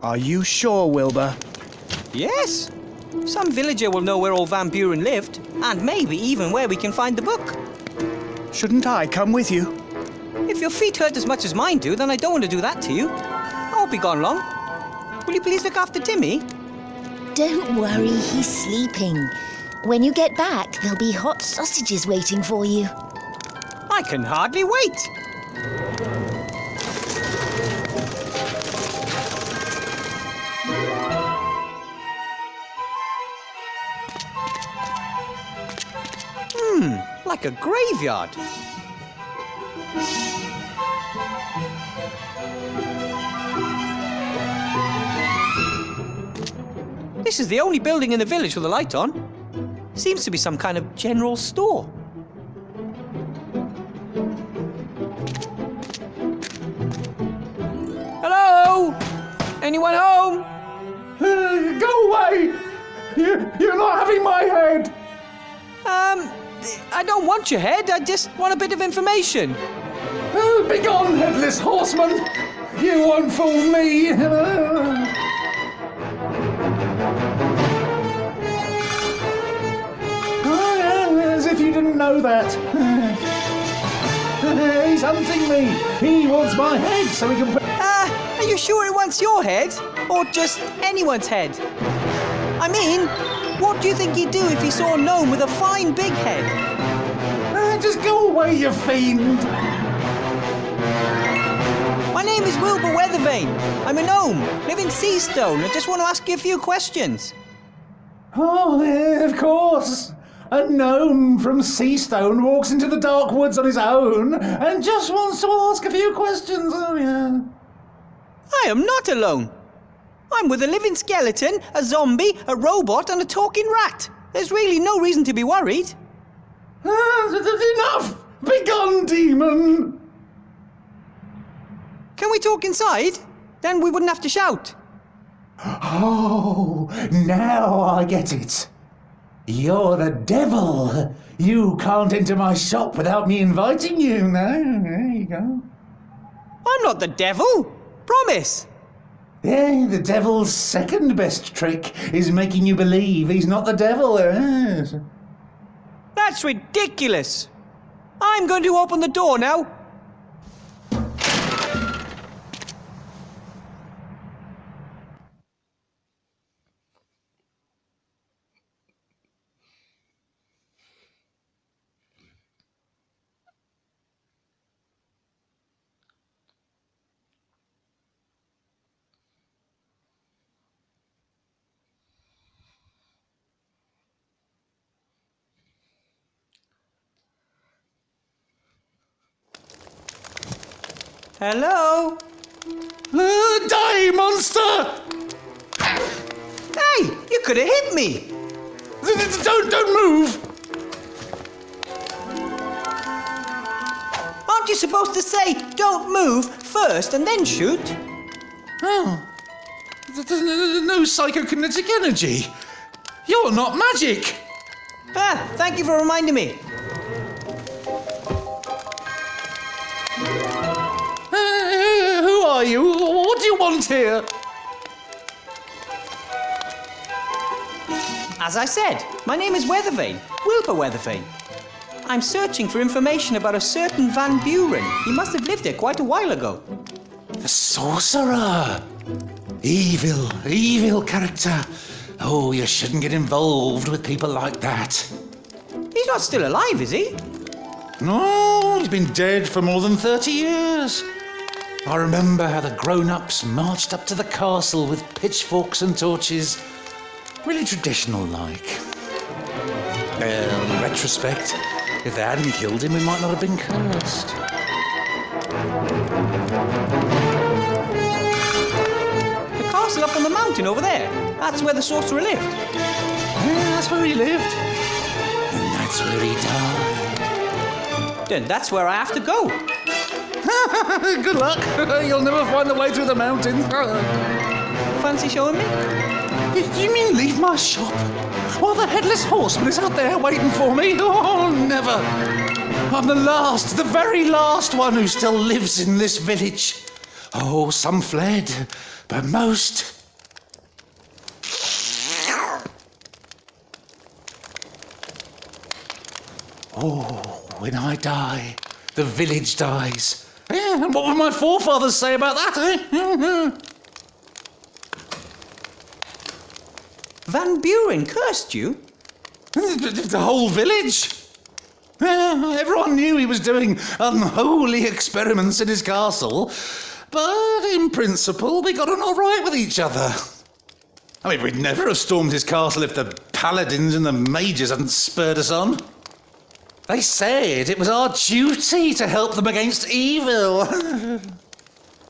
Are you sure, Wilbur? Yes. Some villager will know where old Van Buren lived, and maybe even where we can find the book. Shouldn't I come with you? If your feet hurt as much as mine do, then I don't want to do that to you. I won't be gone long. Will you please look after Timmy? Don't worry, he's sleeping. When you get back, there'll be hot sausages waiting for you. I can hardly wait. Like a graveyard. This is the only building in the village with a light on. Seems to be some kind of general store. Hello? Anyone home? Go away! You're not having my head! I don't want your head, I just want a bit of information. Begone, headless horseman! You won't fool me! As if you didn't know that. He's hunting me. He wants my head so he can... Are you sure he wants your head? Or just anyone's head? I mean, what do you think he'd do if he saw a gnome with a fine big head? Just go away, you fiend! My name is Wilbur Weathervane. I'm a gnome, live in Seastone. I just want to ask you a few questions. Oh, yeah, of course. A gnome from Seastone walks into the dark woods on his own and just wants to ask a few questions. Oh, yeah. I am not alone. I'm with a living skeleton, a zombie, a robot, and a talking rat. There's really no reason to be worried. Enough! Begone, demon! Can we talk inside? Then we wouldn't have to shout. Oh, now I get it. You're the devil. You can't enter my shop without me inviting you. No, there you go. I'm not the devil. Promise. Yeah, the devil's second best trick is making you believe he's not the devil. Yes. That's ridiculous. I'm going to open the door now. Hello? Die, monster! Hey, you could have hit me. Don't move! Aren't you supposed to say, don't move first and then shoot? Oh. No psychokinetic energy. You're not magic. Thank you for reminding me. Who are you? What do you want here? As I said, my name is Weathervane, Wilbur Weathervane. I'm searching for information about a certain Van Buren. He must have lived there quite a while ago. The sorcerer! Evil character. Oh, you shouldn't get involved with people like that. He's not still alive, is he? No, he's been dead for more than 30 years. I remember how the grown-ups marched up to the castle with pitchforks and torches. Really traditional-like. In retrospect, if they hadn't killed him, we might not have been cursed. The castle up on the mountain over there. That's where the sorcerer lived. Yeah, that's where he lived. And that's where he died. Then that's where I have to go. Good luck. You'll never find the way through the mountains. Fancy showing me? You mean leave my shop? While the Headless Horseman is out there waiting for me? Oh, never. I'm the very last one who still lives in this village. Oh, some fled, but most... Oh, when I die, the village dies. Yeah, and what would my forefathers say about that, eh? Van Buren cursed you? The whole village. Everyone knew he was doing unholy experiments in his castle, but in principle we got on all right with each other. I mean, we'd never have stormed his castle if the paladins and the mages hadn't spurred us on. They said it was our duty to help them against evil.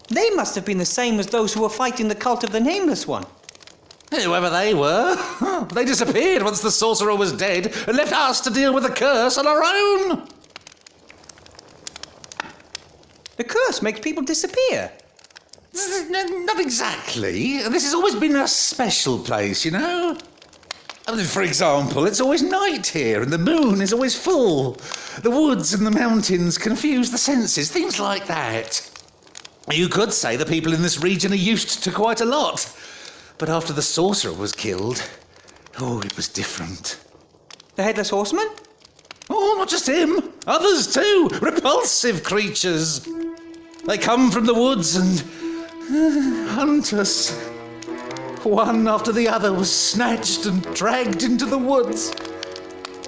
They must have been the same as those who were fighting the cult of the Nameless One. Whoever they were, they disappeared once the sorcerer was dead and left us to deal with the curse on our own. The curse makes people disappear. Not exactly. This has always been a special place, you know? I mean, for example, it's always night here and the moon is always full. The woods and the mountains confuse the senses, things like that. You could say the people in this region are used to quite a lot. But after the sorcerer was killed, oh, it was different. The Headless Horseman? Oh, not just him. Others too. Repulsive creatures. They come from the woods and hunt us. One after the other was snatched and dragged into the woods.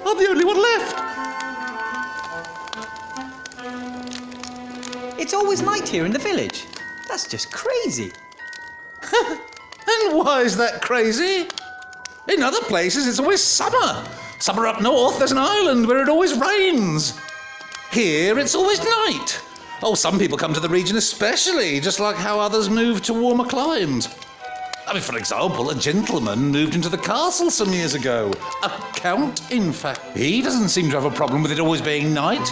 I'm the only one left. It's always night here in the village. That's just crazy. And why is that crazy? In other places, it's always summer. Summer up north, there's an island where it always rains. Here, it's always night. Oh, some people come to the region especially, just like how others move to warmer climes. I mean, for example, a gentleman moved into the castle some years ago. A count, in fact. He doesn't seem to have a problem with it always being night.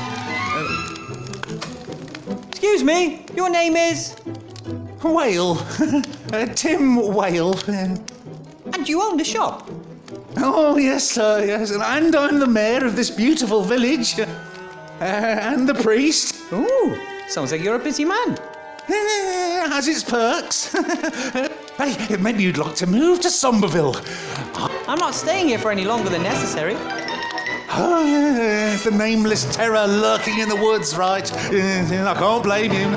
Excuse me, your name is? Whale. Tim Whale. And you own the shop? Oh, yes, sir, yes. And I'm the mayor of this beautiful village. And the priest. Ooh, sounds like you're a busy man. Has its perks. Hey, maybe you'd like to move to Somberville. I'm not staying here for any longer than necessary. The nameless terror lurking in the woods, right? I can't blame you.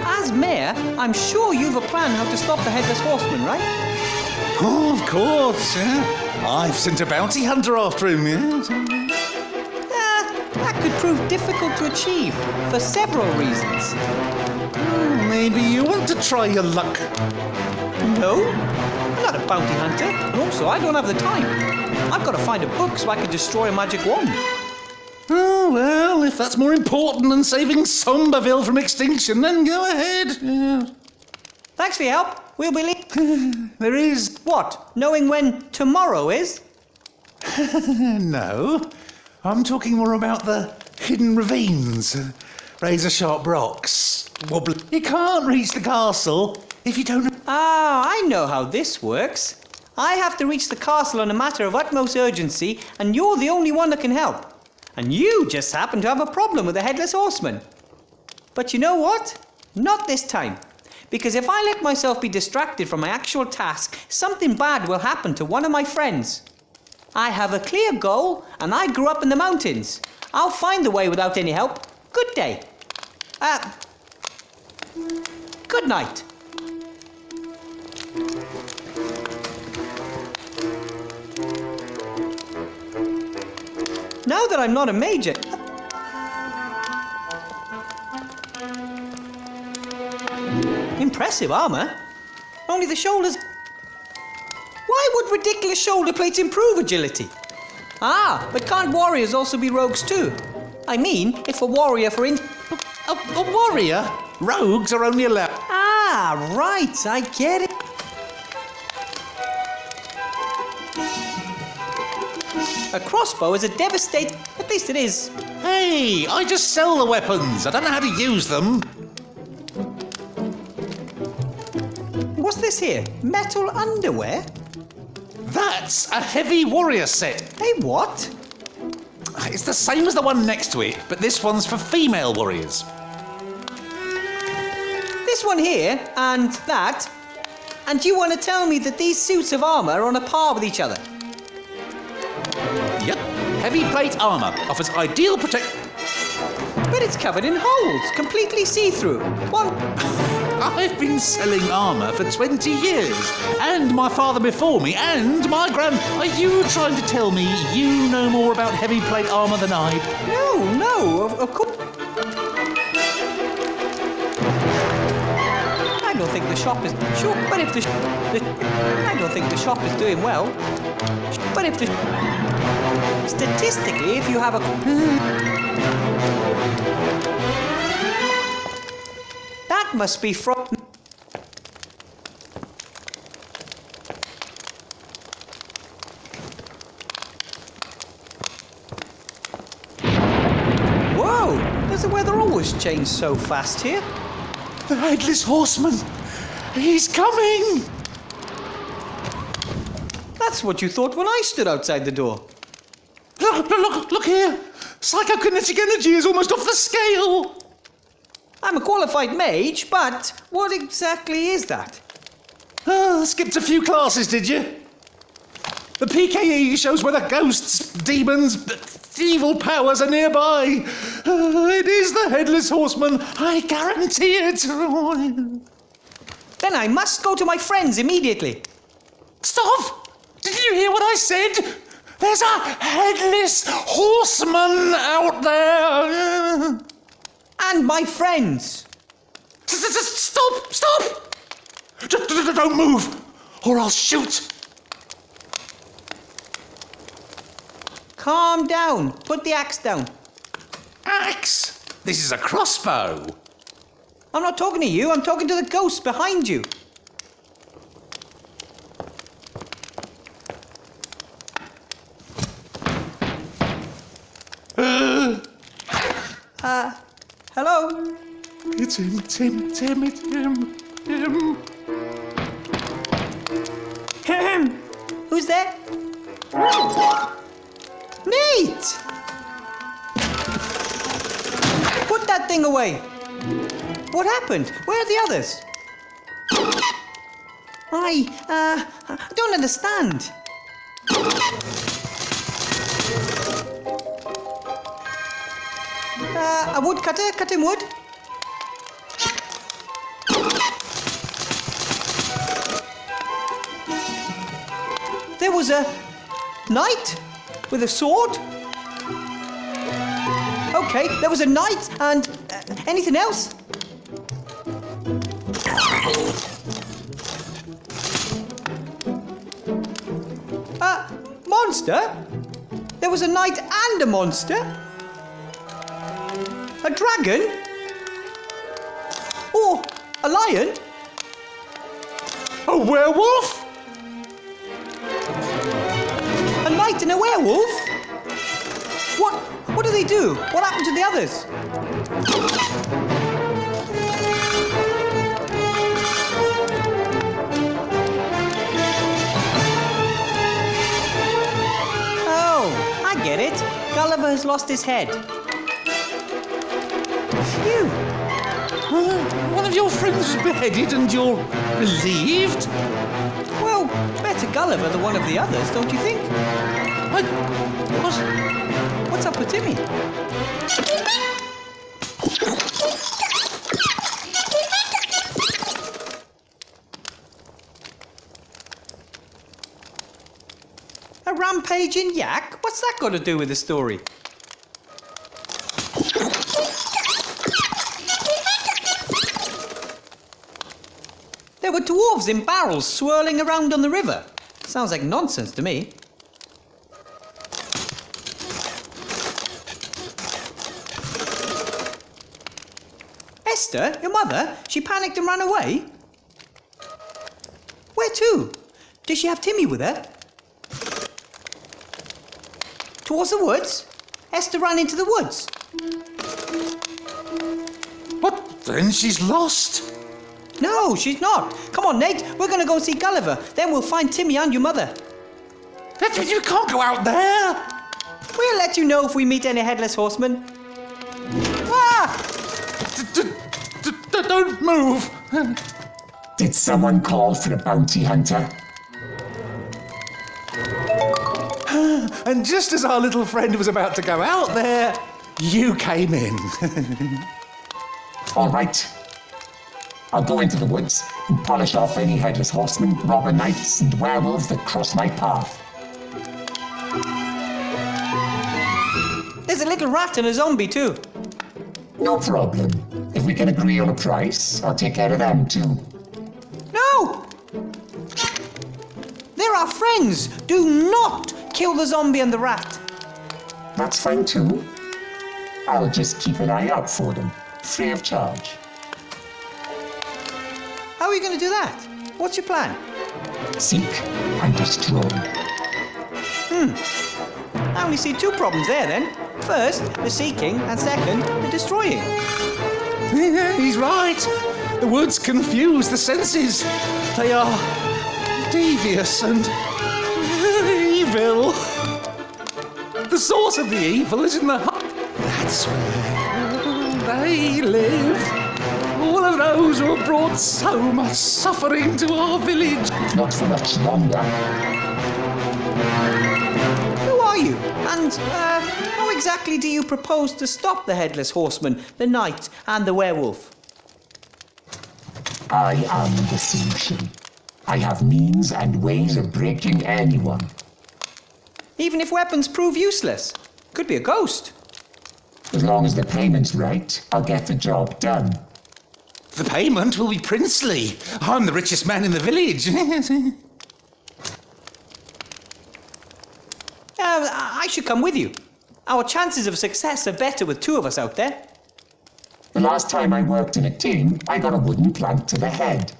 As mayor, I'm sure you've a plan how to stop the Headless Horseman, right? Oh, of course, yeah. I've sent a bounty hunter after him, yes. That could prove difficult to achieve, for several reasons. Maybe you want to try your luck. No, I'm not a bounty hunter, and also I don't have the time. I've got to find a book so I can destroy a magic wand. Oh, well, if that's more important than saving Somberville from extinction, then go ahead. Yeah. Thanks for your help. We'll be There is... What? Knowing when tomorrow is? No. I'm talking more about the hidden ravines, razor-sharp rocks, wobbly... You can't reach the castle if you don't... Ah, I know how this works. I have to reach the castle on a matter of utmost urgency, and you're the only one that can help. And you just happen to have a problem with the Headless Horseman. But you know what? Not this time. Because if I let myself be distracted from my actual task, something bad will happen to one of my friends. I have a clear goal, and I grew up in the mountains. I'll find the way without any help. Good day. Good night. Now that I'm not a major... Impressive armor. Only the shoulders... Why would ridiculous shoulder plates improve agility? Ah, but can't warriors also be rogues too? I mean, if a warrior for in... A warrior? Rogues are only allowed... Ah, right, I get it. A crossbow is a devastating... At least it is. Hey, I just sell the weapons. I don't know how to use them. What's this here? Metal underwear? That's a heavy warrior set. Hey, what? It's the same as the one next to it, but this one's for female warriors. this one here, and that. And you want to tell me that these suits of armour are on a par with each other? Yep. Heavy plate armour offers ideal protection. But it's covered in holes, completely see-through. One... I've been selling armour for 20 years. And my father before me, and my Are you trying to tell me you know more about heavy plate armour than I? No, of course... I don't think the shop is... Sure, but if I don't think the shop is doing well. But if the... Statistically, if you have a... That must be from... Whoa! Does the weather always change so fast here? The Headless Horseman! He's coming! That's what you thought when I stood outside the door. Look here! Psychokinetic energy is almost off the scale! I'm a qualified mage, but what exactly is that? Skipped a few classes, did you? The PKE shows whether ghosts, demons, evil powers are nearby. It is the Headless Horseman, I guarantee it. Then I must go to my friends immediately. Stop! Did you hear what I said? There's a Headless Horseman out there. And my friends. Stop! Don't move, or I'll shoot. Calm down. Put the axe down. Axe? This is a crossbow. I'm not talking to you. I'm talking to the ghost behind you. Hello? It's him. Who's there? Neat! Put that thing away. What happened? Where are the others? I don't understand. A woodcutter cutting wood? There was a knight with a sword? Okay, there was a knight and anything else? Monster? There was a knight and a monster? A dragon? Or a lion? A werewolf? A knight and a werewolf? What do they do? What happened to the others? Oh, I get it. Gulliver has lost his head. Phew. One of your friends was beheaded and you're relieved? Well, better Gulliver than one of the others, don't you think? What? What's up with Timmy? A rampaging yak? What's that got to do with the story? There were dwarves in barrels swirling around on the river. Sounds like nonsense to me. Esther, your mother, she panicked and ran away? Where to? Did she have Timmy with her? Towards the woods? Esther ran into the woods. What? Then she's lost? No, she's not. Come on, Nate. We're going to go see Gulliver. Then we'll find Timmy and your mother. You can't go out there. We'll let you know if we meet any headless horsemen. Ah! Don't move. Did someone call for a bounty hunter? And just as our little friend was about to go out there, you came in. All right. I'll go into the woods and polish off any headless horsemen, robber knights, and werewolves that cross my path. There's a little rat and a zombie too. No problem. If we can agree on a price, I'll take care of them too. No! They're our friends. Do not kill the zombie and the rat. That's fine too. I'll just keep an eye out for them, free of charge. How are you going to do that? What's your plan? Seek and destroy. I only see two problems there then. First, the seeking, and second, the destroying. He's right. The woods confuse the senses. They are devious and evil. The source of the evil is in the heart. That's where they live. All of those who have brought so much suffering to our village. Not for much longer. Who are you? And how exactly do you propose to stop the Headless Horseman, the Knight, and the Werewolf? I am the solution. I have means and ways of breaking anyone. Even if weapons prove useless? Could be a ghost. As long as the payment's right, I'll get the job done. The payment will be princely. I'm the richest man in the village. I should come with you. Our chances of success are better with two of us out there. The last time I worked in a team, I got a wooden plank to the head.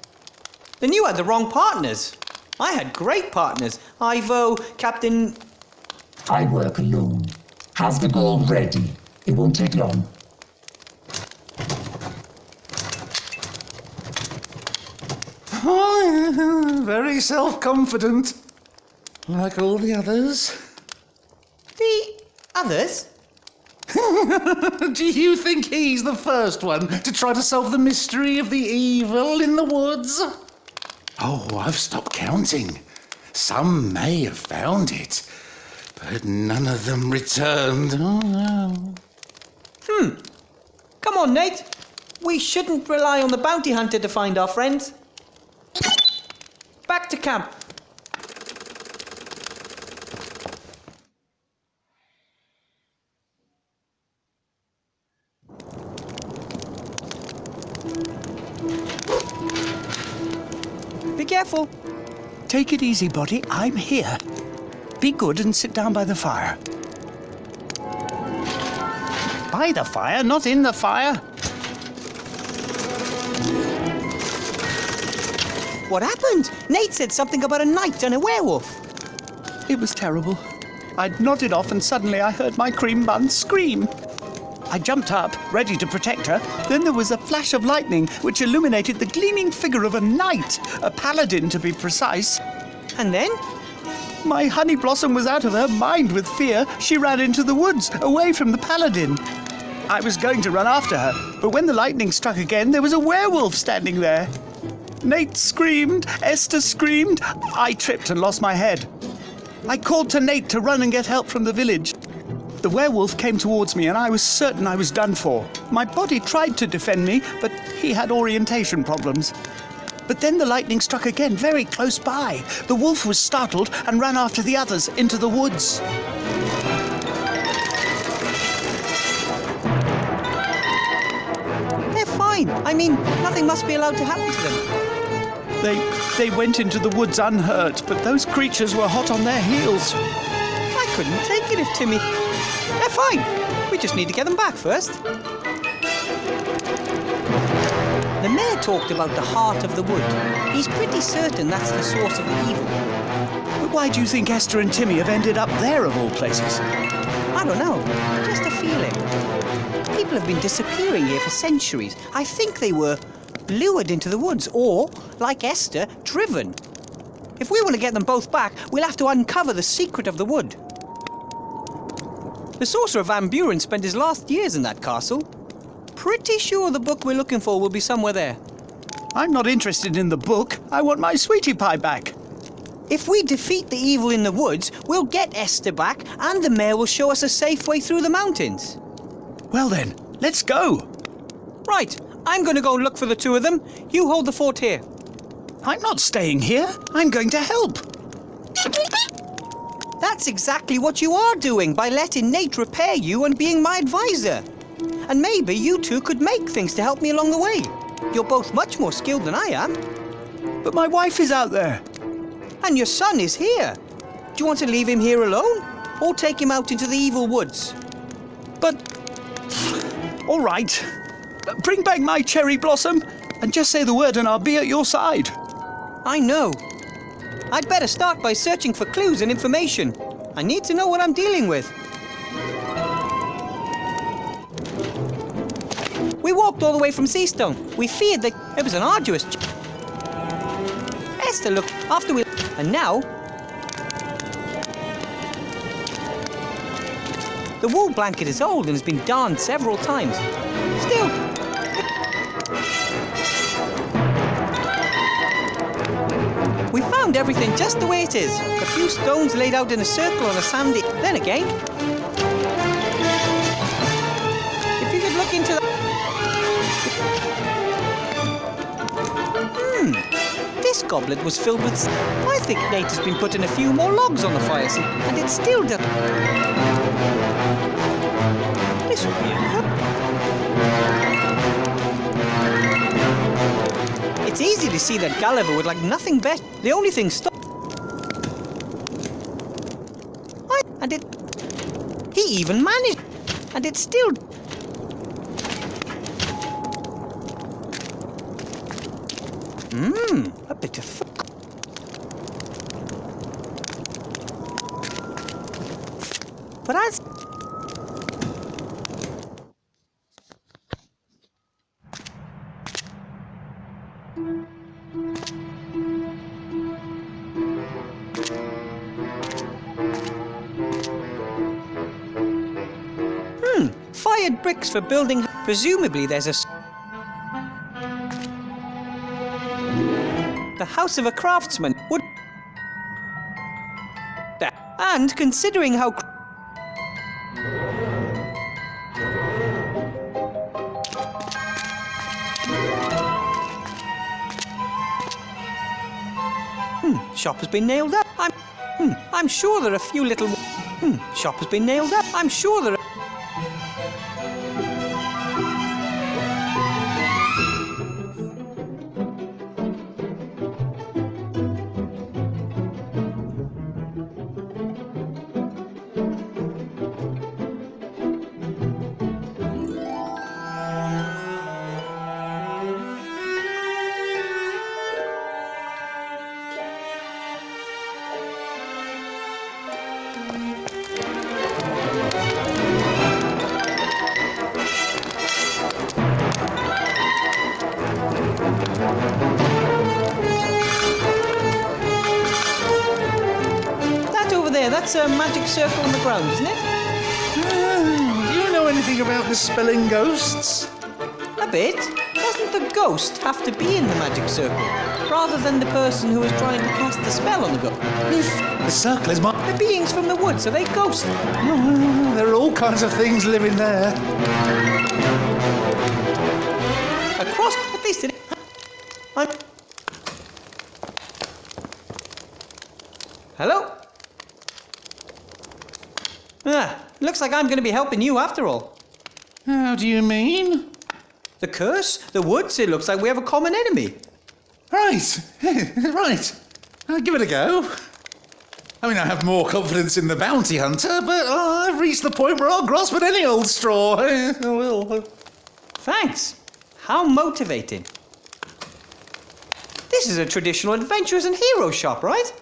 Then you had the wrong partners. I had great partners. Ivo, Captain... I work alone. Have the goal ready. It won't take long. Oh, very self-confident. Like all the others. The others? Do you think he's the first one to try to solve the mystery of the evil in the woods? Oh, I've stopped counting. Some may have found it, but none of them returned. Oh, no. Come on, Nate. We shouldn't rely on the bounty hunter to find our friends. Back to camp. Be careful. Take it easy, Boddy. I'm here. Be good and sit down by the fire. By the fire, not in the fire. What happened? Nate said something about a knight and a werewolf. It was terrible. I'd nodded off and suddenly I heard my cream bun scream. I jumped up, ready to protect her. Then there was a flash of lightning which illuminated the gleaming figure of a knight, a paladin to be precise. And then? My honey blossom was out of her mind with fear. She ran into the woods, away from the paladin. I was going to run after her, but when the lightning struck again, there was a werewolf standing there. Nate screamed, Esther screamed. I tripped and lost my head. I called to Nate to run and get help from the village. The werewolf came towards me and I was certain I was done for. My body tried to defend me, but he had orientation problems. But then the lightning struck again, very close by. The wolf was startled and ran after the others into the woods. They're fine. I mean, nothing must be allowed to happen to them. They went into the woods unhurt, but those creatures were hot on their heels. I couldn't take it if Timmy... They're fine. We just need to get them back first. The mayor talked about the heart of the wood. He's pretty certain that's the source of the evil. But why do you think Esther and Timmy have ended up there of all places? I don't know. Just a feeling. People have been disappearing here for centuries. I think they were lured into the woods or, like Esther, driven. If we want to get them both back, we'll have to uncover the secret of the wood. The sorcerer Van Buren spent his last years in that castle. Pretty sure the book we're looking for will be somewhere there. I'm not interested in the book. I want my sweetie pie back. If we defeat the evil in the woods, we'll get Esther back, and the mayor will show us a safe way through the mountains. Well then, let's go. Right, I'm going to go look for the two of them. You hold the fort here. I'm not staying here. I'm going to help. That's exactly what you are doing by letting Nate repair you and being my advisor. And maybe you two could make things to help me along the way. You're both much more skilled than I am. But my wife is out there. And your son is here. Do you want to leave him here alone? Or take him out into the evil woods? But... all right. Bring back my cherry blossom and just say the word and I'll be at your side. I know. I'd better start by searching for clues and information. I need to know what I'm dealing with. We walked all the way from Seastone. We feared that it was an arduous Esther looked after we... And now... The wool blanket is old and has been darned several times. Still... We found everything just the way it is. A few stones laid out in a circle on a sandy... Then again... If you could look into the... This goblet was filled with... I think Nate has been putting a few more logs on the fire, and it still does... This would be a cup. It's easy to see that Gulliver would like nothing better. The only thing And it... He even managed... And it still... A bit of... But as... Fired bricks for building... Presumably there's a... The house of a craftsman would... And considering how... Shop has been nailed up. I'm sure there are a few little... Shop has been nailed up. I'm sure there are... That's a magic circle on the ground, isn't it? Do you know anything about dispelling ghosts? A bit. Doesn't the ghost have to be in the magic circle, rather than the person who is trying to cast the spell on the ghost? The circle is my... The beings from the woods, are they ghosts? There are all kinds of things living there. Across, at least it... Hello? Looks like I'm going to be helping you after all. How do you mean? The curse? The woods? It looks like we have a common enemy. Right. Right. I'll give it a go. I mean, I have more confidence in the bounty hunter, but I've reached the point where I'll grasp at any old straw. I will. Thanks. How motivating. This is a traditional adventurers and heroes shop, right?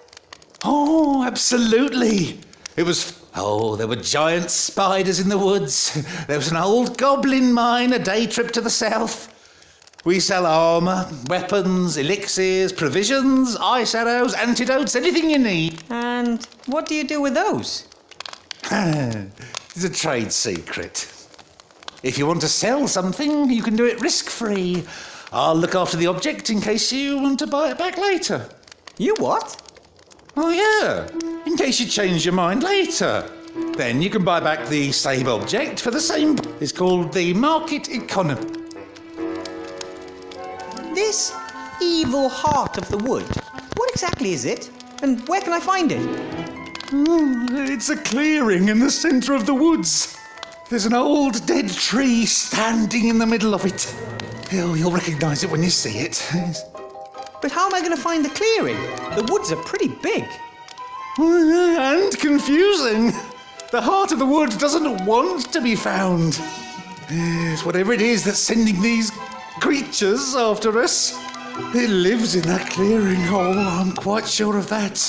Oh, absolutely. It was... Oh, there were giant spiders in the woods. There was an old goblin mine a day trip to the south. We sell armour, weapons, elixirs, provisions, eyeshadows, antidotes, anything you need. And what do you do with those? It's a trade secret. If you want to sell something, you can do it risk-free. I'll look after the object in case you want to buy it back later. You what? Oh, yeah. In case you change your mind later. Then you can buy back the same object for the same... It's called the market economy. This evil heart of the wood. What exactly is it? And where can I find it? It's a clearing in the centre of the woods. There's an old dead tree standing in the middle of it. You'll recognise it when you see it. But how am I going to find the clearing? The woods are pretty big. And confusing. The heart of the wood doesn't want to be found. Yes, whatever it is that's sending these creatures after us, it lives in that clearing. Oh, I'm quite sure of that.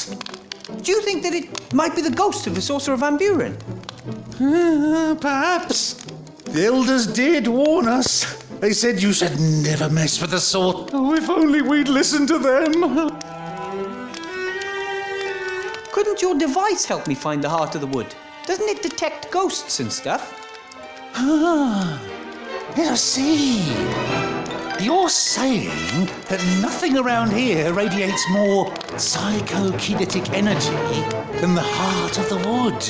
Do you think that it might be the ghost of the Sorcerer of Van Buren? Perhaps. The elders did warn us. They said you should never mess with the sword. Oh, if only we'd listened to them. Couldn't your device help me find the heart of the wood? Doesn't it detect ghosts and stuff? I see. You're saying that nothing around here radiates more psychokinetic energy than the heart of the wood.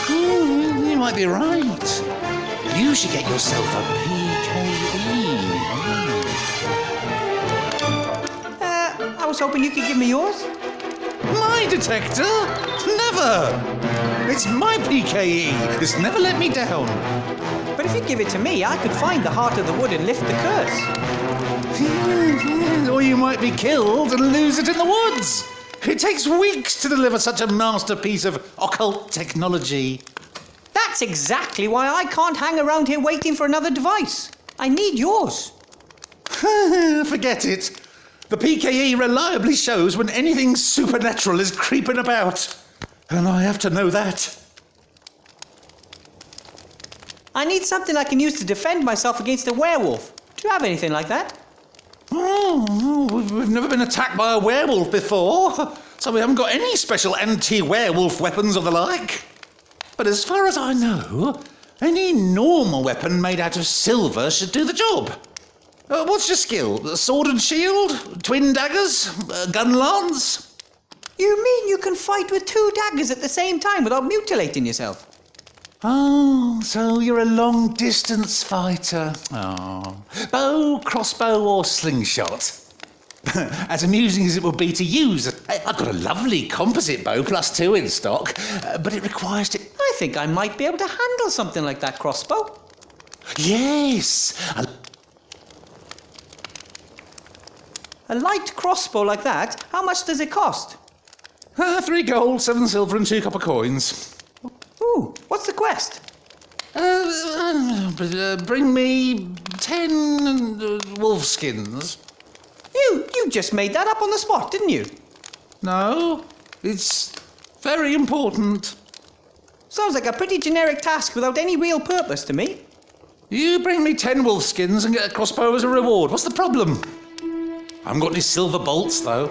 You might be right. You should get yourself a PKE. I was hoping you could give me yours. My detector? Never! It's my PKE. It's never let me down. But if you give it to me, I could find the heart of the wood and lift the curse. Or you might be killed and lose it in the woods. It takes weeks to deliver such a masterpiece of occult technology. That's exactly why I can't hang around here waiting for another device. I need yours. Forget it. The PKE reliably shows when anything supernatural is creeping about. And I have to know that. I need something I can use to defend myself against a werewolf. Do you have anything like that? Oh, we've never been attacked by a werewolf before, so we haven't got any special anti-werewolf weapons or the like. But as far as I know, any normal weapon made out of silver should do the job. What's your skill? Sword and shield? Twin daggers? Gun lance? You mean you can fight with 2 daggers at the same time without mutilating yourself? Oh, so you're a long-distance fighter. Oh. Bow, crossbow or slingshot? As amusing as it would be to use, I've got a lovely composite bow +2 in stock, but it requires to... I think I might be able to handle something like that crossbow. Yes! A light crossbow like that? How much does it cost? 3 gold, 7 silver and 2 copper coins. Ooh, what's the quest? Bring me 10 wolf skins. You just made that up on the spot, didn't you? No, it's very important. Sounds like a pretty generic task without any real purpose to me. You bring me 10 wolf skins and get a crossbow as a reward. What's the problem? I haven't got any silver bolts, though.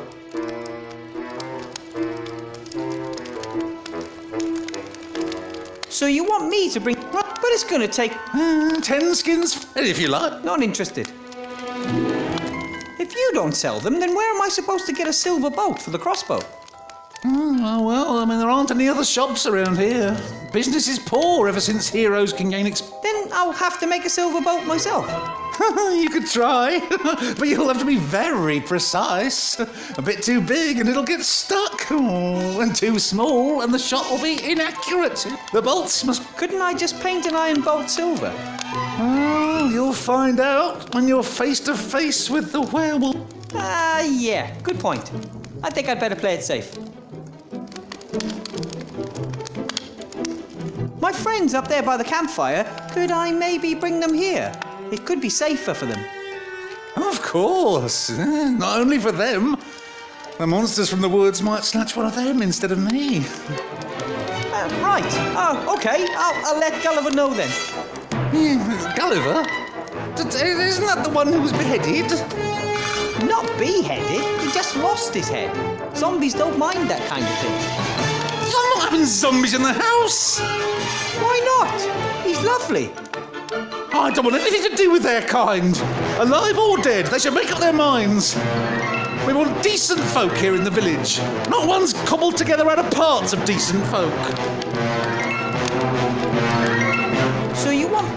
So you want me to bring... But it's going to take... 10 skins, if you like. Not interested. If you don't sell them, then where am I supposed to get a silver bolt for the crossbow? Well, there aren't any other shops around here. Business is poor ever since heroes can gain Then I'll have to make a silver bolt myself. You could try, but you'll have to be very precise. A bit too big and it'll get stuck. And too small and the shot will be inaccurate. The bolts must... Couldn't I just paint an iron bolt silver? Oh, you'll find out when you're face to face with the werewolf. Yeah, good point. I think I'd better play it safe. My friends up there by the campfire, could I maybe bring them here? It could be safer for them. Of course. Not only for them. The monsters from the woods might snatch one of them instead of me. Right. Oh, okay. I'll let Gulliver know then. Gulliver? Isn't that the one who was beheaded? Not beheaded. He just lost his head. Zombies don't mind that kind of thing. I'm not having zombies in the house. Why not? He's lovely. I don't want anything to do with their kind. Alive or dead, they should make up their minds. We want decent folk here in the village, not ones cobbled together out of parts of decent folk. So you want...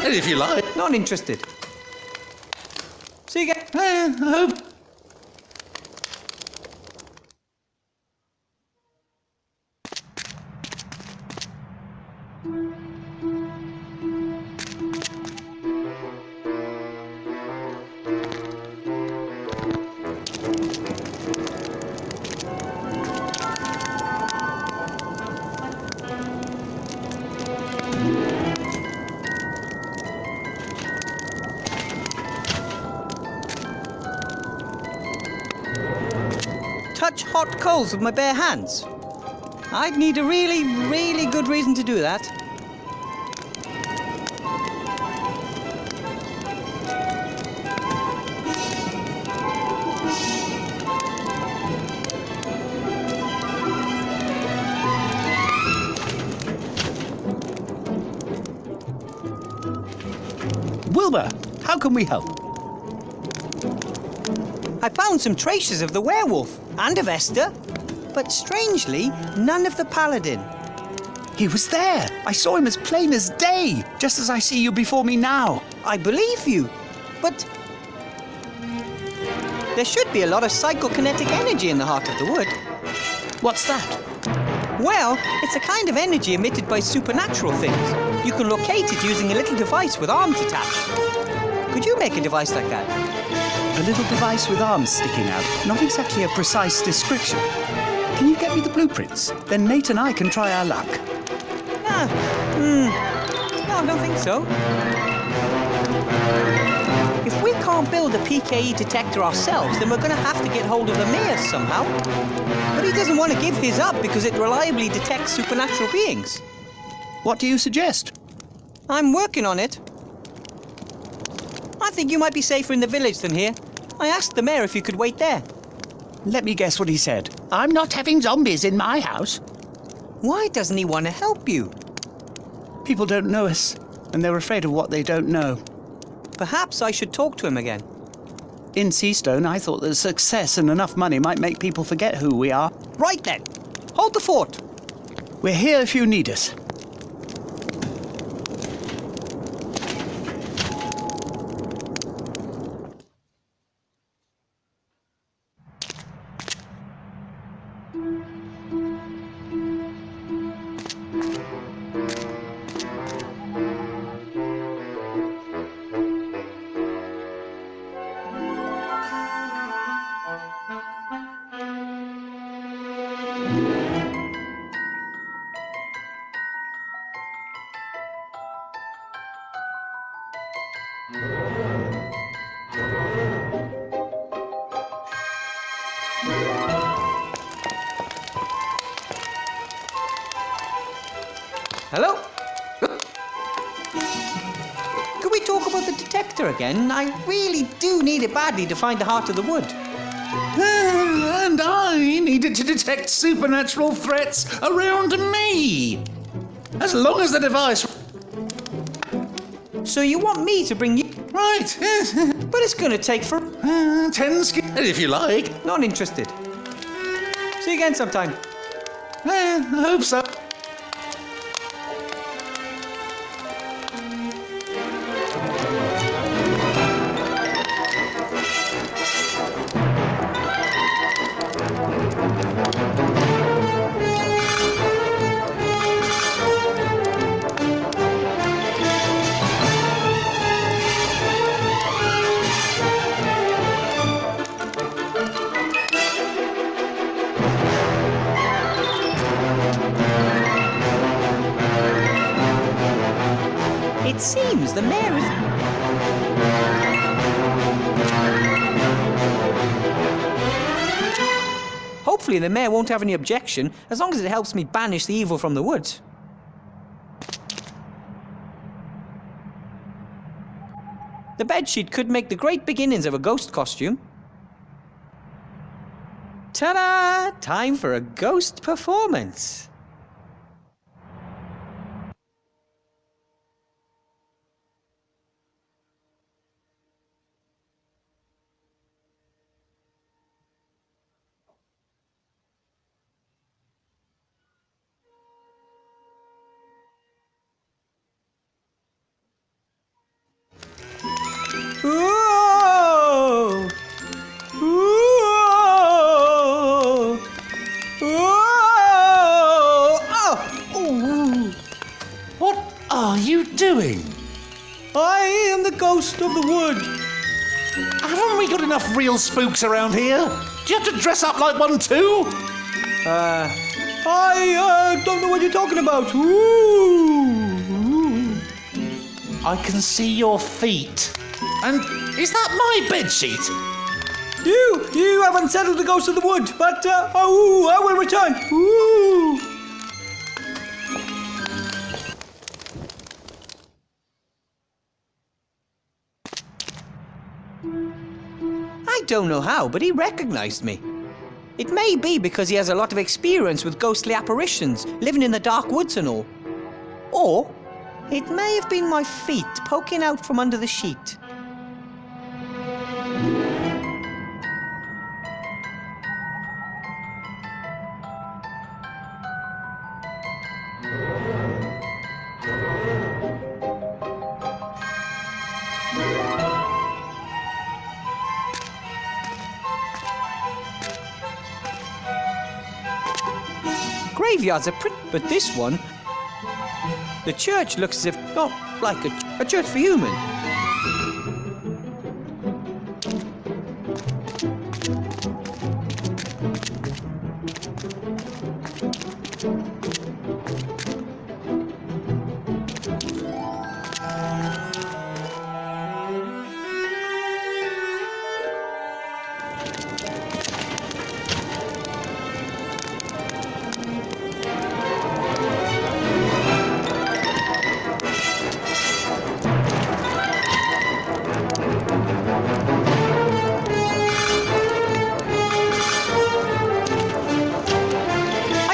And if you like. Not interested. See you again. I hope. Touch hot coals with my bare hands? I'd need a really, really good reason to do that. Wilbur, how can we help? I found some traces of the werewolf and of Esther, but strangely, none of the paladin. He was there. I saw him as plain as day, just as I see you before me now. I believe you, but there should be a lot of psychokinetic energy in the heart of the wood. What's that? Well, it's a kind of energy emitted by supernatural things. You can locate it using a little device with arms attached. Could you make a device like that? A little device with arms sticking out. Not exactly a precise description. Can you get me the blueprints? Then Nate and I can try our luck. No, I don't think so. If we can't build a PKE detector ourselves, then we're going to have to get hold of the mayor somehow. But he doesn't want to give his up because it reliably detects supernatural beings. What do you suggest? I'm working on it. I think you might be safer in the village than here. I asked the mayor if you could wait there. Let me guess what he said. I'm not having zombies in my house. Why doesn't he want to help you? People don't know us, and they're afraid of what they don't know. Perhaps I should talk to him again. In Seastone, I thought that success and enough money might make people forget who we are. Right then. Hold the fort. We're here if you need us. Hello? Could we talk about the detector again? I really do need it badly to find the heart of the wood. And I needed to detect supernatural threats around me. As long as the device... So you want me to bring you... Right, yes. But it's going to take for... 10 skins, if you like. Not interested. See you again sometime. I hope so. It seems the mayor is... Hopefully the mayor won't have any objection, as long as it helps me banish the evil from the woods. The bedsheet could make the great beginnings of a ghost costume. Ta-da! Time for a ghost performance. we got enough real spooks around here? Do you have to dress up like one too? I don't know what you're talking about. Ooh. I can see your feet. And is that my bedsheet? You haven't settled the ghost of the wood, but I will return. Ooh. I don't know how, but he recognized me. It may be because he has a lot of experience with ghostly apparitions, living in the dark woods and all. Or it may have been my feet poking out from under the sheet. Graveyards are pretty, but this one, the church looks as if not like a church for humans.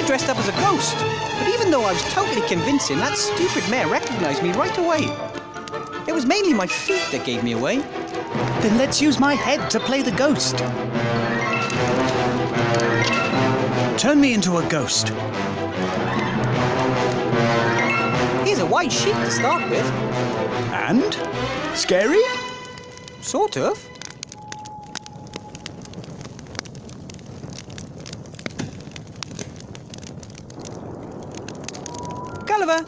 Dressed up as a ghost, but even though I was totally convincing, that stupid mare recognized me right away. It was mainly my feet that gave me away. Then let's use my head to play the ghost. Turn me into a ghost. Here's a white sheet to start with. And? Scary? Sort of. Gulliver.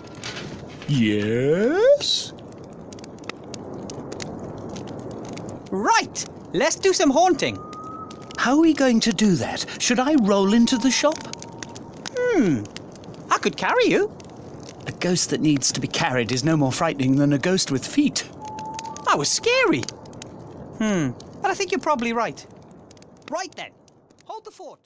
Yes? Right, let's do some haunting. How are we going to do that? Should I roll into the shop? I could carry you. A ghost that needs to be carried is no more frightening than a ghost with feet. I was scary. But I think you're probably right. Right then, hold the fort.